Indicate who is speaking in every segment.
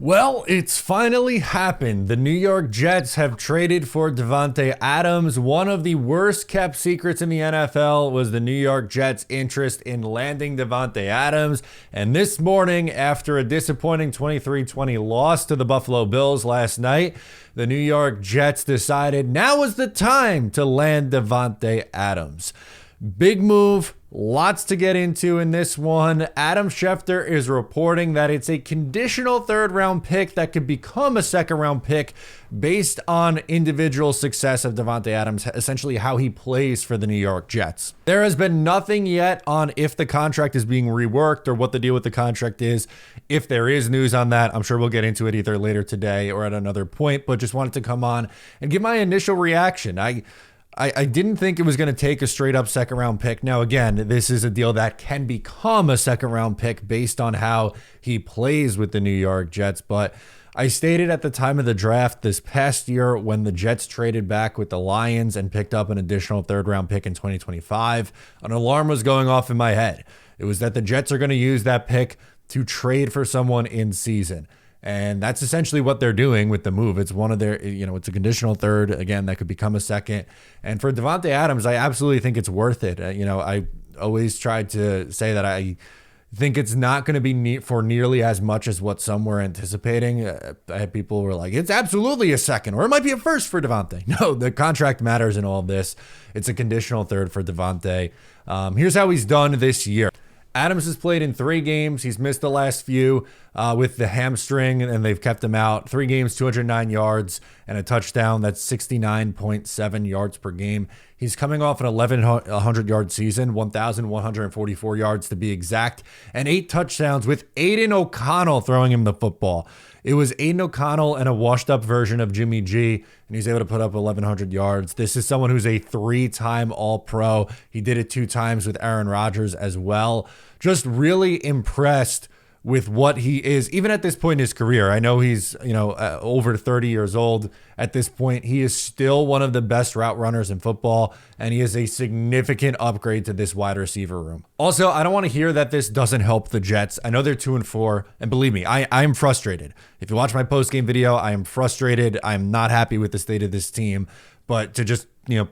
Speaker 1: Well, it's finally happened. The New York Jets have traded for Davante Adams. One of the worst kept secrets in the NFL was the New York Jets' interest in landing Davante Adams. And this morning, after a disappointing 23-20 loss to the Buffalo Bills last night, the New York Jets decided now was the time to land Davante Adams. Big move. Lots to get into in this one. Adam Schefter is reporting that it's a conditional third-round pick that could become a second-round pick based on individual success of Davante Adams, essentially how he plays for the New York Jets. There has been nothing yet on if the contract is being reworked or what the deal with the contract is. If there is news on that, I'm sure we'll get into it either later today or at another point, but just wanted to come on and give my initial reaction. I didn't think it was going to take a straight up second round pick. Now, again, this is a deal that can become a second round pick based on how he plays with the New York Jets. But I stated at the time of the draft this past year when the Jets traded back with the Lions and picked up an additional third round pick in 2025, an alarm was going off in my head. It was that the Jets are going to use that pick to trade for someone in season. And that's essentially what they're doing with the move. It's one of their, it's a conditional third, again, that could become a second. And for Davante Adams, I absolutely think it's worth it. I always tried to say that I think it's not going to be for nearly as much as what some were anticipating. I had people who were like, it's absolutely a second, or it might be a first for Davante. No, the contract matters in all of this. It's a conditional third for Davante. Here's how he's done this year. Adams has played in 3 games. He's missed the last few with the hamstring, and they've kept him out. 3 games, 209 yards, and a touchdown. That's 69.7 yards per game. He's coming off an 1,100-yard season, 1,144 yards to be exact, and 8 touchdowns with Aiden O'Connell throwing him the football. It was Aiden O'Connell and a washed-up version of Jimmy G, and he's able to put up 1,100 yards. This is someone who's a 3-time All-Pro. He did it 2 times with Aaron Rodgers as well. Just really impressed with what he is, even at this point in his career. I know he's, over 30 years old at this point. He is still one of the best route runners in football, and he is a significant upgrade to this wide receiver room. Also, I don't want to hear that this doesn't help the Jets. I know they're 2-4, and believe me, I'm frustrated. If you watch my post-game video, I am frustrated. I'm not happy with the state of this team, but to just,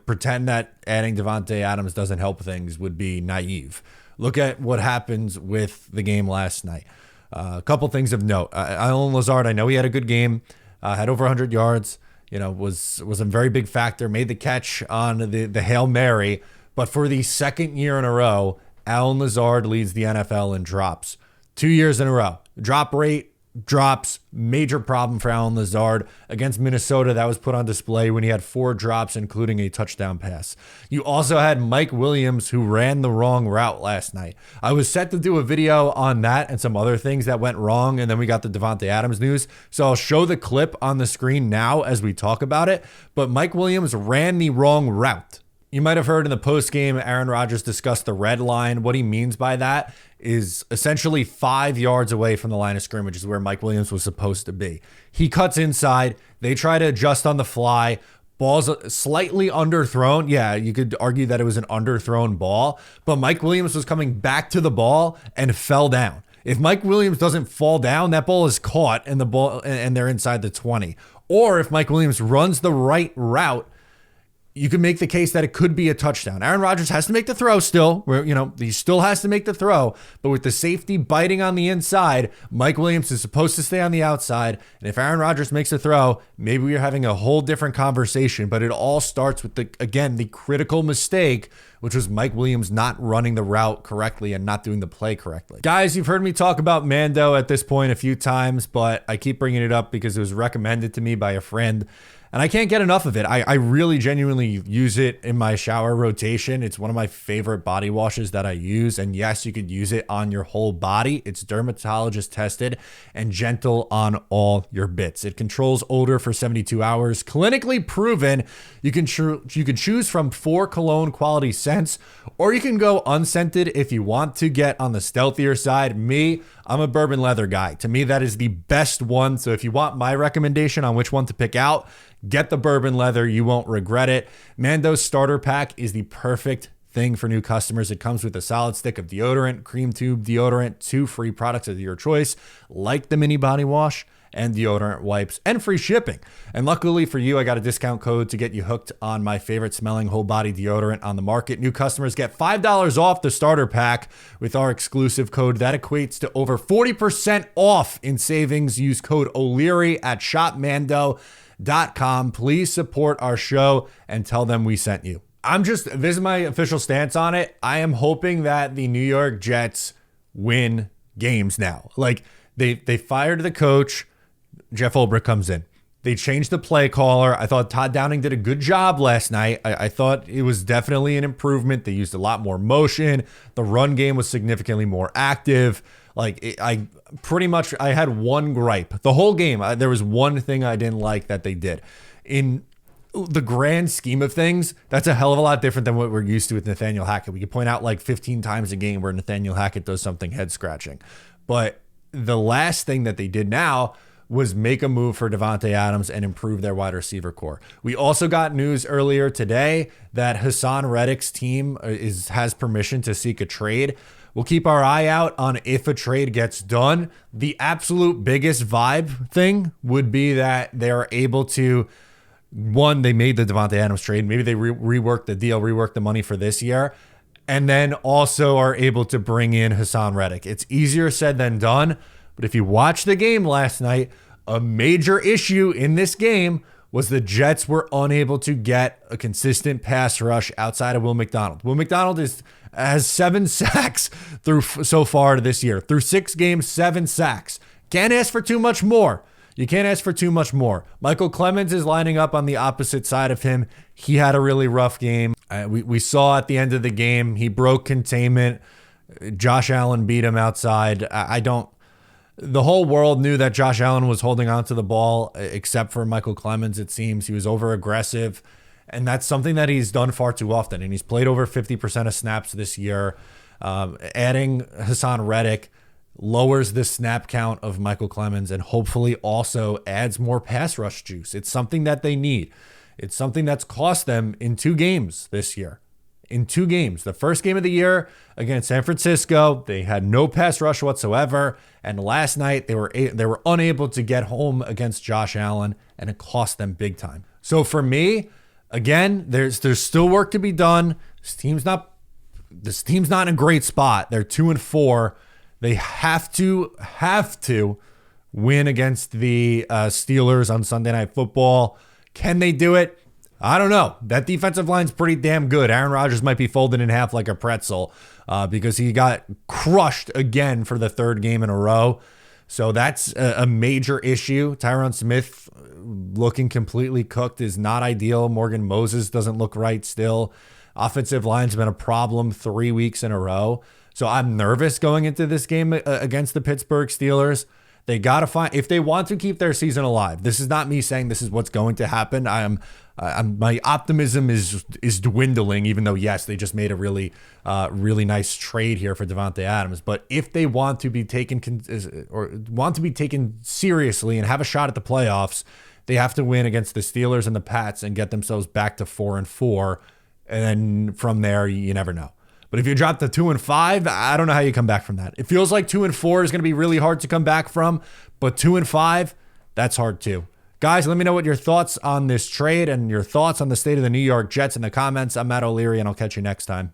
Speaker 1: pretend that adding Davante Adams doesn't help things would be naive. Look at what happens with the game last night. A couple things of note. Allen Lazard, I know he had a good game, had over 100 yards, was a very big factor, made the catch on the Hail Mary. But for the second year in a row, Allen Lazard leads the NFL in drops. 2 years in a row. Drop rate drops, major problem for Allen Lazard. Against Minnesota, that was put on display when he had 4 drops, including a touchdown pass. You also had Mike Williams, who ran the wrong route last night. I was set to do a video on that and some other things that went wrong, and then we got the Davante Adams news. So I'll show the clip on the screen now as we talk about it. But Mike Williams ran the wrong route. You might have heard in the postgame, Aaron Rodgers discussed the red line. What he means by that is essentially 5 yards away from the line of scrimmage is where Mike Williams was supposed to be. He cuts inside. They try to adjust on the fly. Ball's slightly underthrown. Yeah, you could argue that it was an underthrown ball, but Mike Williams was coming back to the ball and fell down. If Mike Williams doesn't fall down, that ball is caught and they're inside the 20. Or if Mike Williams runs the right route, you can make the case that it could be a touchdown. Aaron Rodgers has to make the throw still, he still has to make the throw, but with the safety biting on the inside, Mike Williams is supposed to stay on the outside. And if Aaron Rodgers makes a throw, maybe we're having a whole different conversation, but it all starts with the critical mistake, which was Mike Williams not running the route correctly and not doing the play correctly. Guys, you've heard me talk about Mando at this point a few times, but I keep bringing it up because it was recommended to me by a friend. And I can't get enough of it. I really genuinely use it in my shower rotation. It's one of my favorite body washes that I use. And yes, you could use it on your whole body. It's dermatologist tested and gentle on all your bits. It controls odor for 72 hours. Clinically proven. You can choose from 4 cologne quality scents, or you can go unscented if you want to get on the stealthier side. I'm a bourbon leather guy. To me, that is the best one. So if you want my recommendation on which one to pick out, get the bourbon leather. You won't regret it. Mando's starter pack is the perfect thing for new customers. It comes with a solid stick of deodorant, cream tube deodorant, 2 free products of your choice, like the mini body wash and deodorant wipes, and free shipping. And luckily for you, I got a discount code to get you hooked on my favorite smelling whole body deodorant on the market. New customers get $5 off the starter pack with our exclusive code. That equates to over 40% off in savings. Use code O'Leary at shopmando.com. Please support our show and tell them we sent you. This is my official stance on it. I am hoping that the New York Jets win games now. Like, they fired the coach. Jeff Ulbrich comes in. They changed the play caller. I thought Todd Downing did a good job last night. I thought it was definitely an improvement. They used a lot more motion. The run game was significantly more active. I had one gripe. The whole game, there was one thing I didn't like that they did. In the grand scheme of things, that's a hell of a lot different than what we're used to with Nathaniel Hackett. We could point out like 15 times a game where Nathaniel Hackett does something head-scratching. But the last thing that they did now was make a move for Davante Adams and improve their wide receiver core. We also got news earlier today that Hassan Reddick's team has permission to seek a trade. We'll keep our eye out on if a trade gets done. The absolute biggest vibe thing would be that they're able to, one, they made the Davante Adams trade. Maybe they reworked the deal, reworked the money for this year, and then also are able to bring in Hassan Reddick. It's easier said than done. But if you watch the game last night, a major issue in this game was the Jets were unable to get a consistent pass rush outside of Will McDonald. Will McDonald has 7 sacks so far this year. Through 6 games, 7 sacks. Can't ask for too much more. You can't ask for too much more. Michael Clemens is lining up on the opposite side of him. He had a really rough game. We saw at the end of the game, he broke containment. Josh Allen beat him outside. The whole world knew that Josh Allen was holding on to the ball, except for Michael Clemens, it seems. He was over-aggressive, and that's something that he's done far too often, and he's played over 50% of snaps this year. Adding Hassan Reddick lowers the snap count of Michael Clemens and hopefully also adds more pass rush juice. It's something that they need. It's something that's cost them in 2 games this year. In 2 games. The first game of the year against San Francisco, they had no pass rush whatsoever. And last night, they were unable to get home against Josh Allen, and it cost them big time. So for me, again, there's still work to be done. This team's not in a great spot. They're 2-4. They have to win against the Steelers on Sunday Night Football. Can they do it? I don't know. That defensive line's pretty damn good. Aaron Rodgers might be folded in half like a pretzel because he got crushed again for the 3rd game in a row. So that's a major issue. Tyron Smith looking completely cooked is not ideal. Morgan Moses doesn't look right still. Offensive line's been a problem 3 weeks in a row. So I'm nervous going into this game against the Pittsburgh Steelers. They got to find, if they want to keep their season alive, this is not me saying this is what's going to happen. My optimism is dwindling, even though, yes, they just made a really nice trade here for Davante Adams. But if they want to be taken seriously and have a shot at the playoffs, they have to win against the Steelers and the Pats and get themselves back to 4-4. And then from there, you never know. But if you drop to 2-5, I don't know how you come back from that. It feels like 2-4 is going to be really hard to come back from, but 2-5, that's hard too. Guys, let me know what your thoughts on this trade and your thoughts on the state of the New York Jets in the comments. I'm Matt O'Leary, and I'll catch you next time.